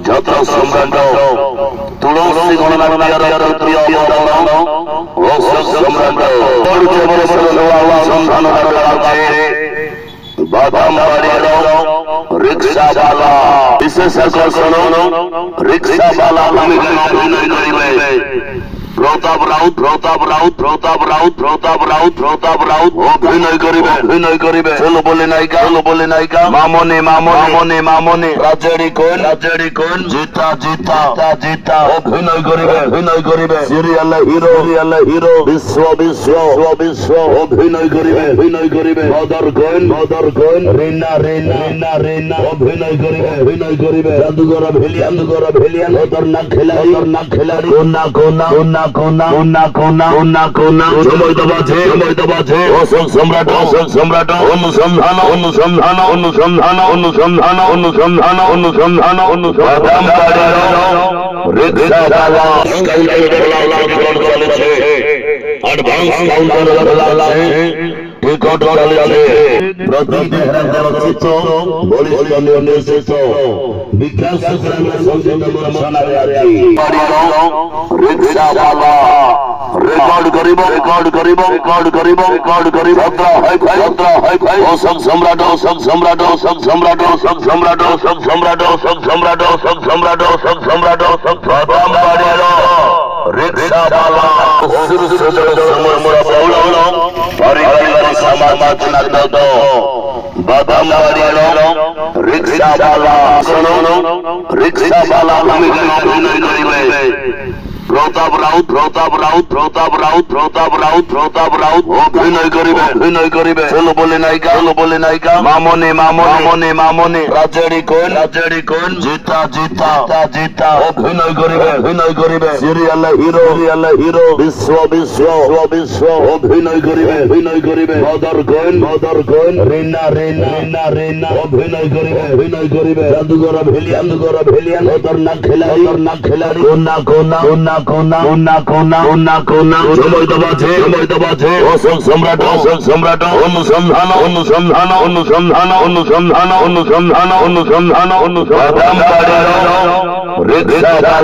যত সম্রাট তুলসী গণনার তৃতীয় অবদান অশোক সম্রাট সন্ধান বাদাম বাড়ির রিক্সাওয়ালা বিশেষ আকর্ষণ রিক্সাওয়ালা ভূমিকা অভিনয় করিবে প্রতাপ রাউত অভিনয় করিবে চলো বলে নায়িকা মামনি রাজেরি কোন জিতা অভিনয় করিবে সিরিয়াল হিরো বিশ্ব অভিনয় করিবে মদর কোন রিনা অভিনয় করিবে জাদুঘর ভিলিয়ান ওদের না খেলাড়ি কোনা সময় দবাছে অশোক সম্রাট অনুসন্ধান রিক্সাওয়ালা অ্যাডভান্স কাউন্টার টিকট চলেছে প্রতিটি চিত্ত বলিষ্ঠ নির্দেশিত বিকাশ সংযুক্ত মশনারে আছে রিক্সাওয়ালা রেকর্ড করিব যাত্রা হয় অশোক সম্রাট প্রথম বাড়ির রিক্সাওয়ালা বাদাম বাড়ির রিক্সাওয়ালা ভূমিকা অভিনয় করিবে প্রতাপ রাউত অভিনয় করিবে চলো বলে নায়িকা মামনি রাজেরি কোন জিতা অভিনয় করিবে সিরিয়াল হিরো বিশ্ব অভিনয় করিবে মদর কোন রিনা অভিনয় করিবে জাদুঘর ভিলিয়ান ওদের না খেলাড়ি কোনা সময় দবাছে অশোক সম্রাট অনুসন্ধান রিক্সাওয়ালা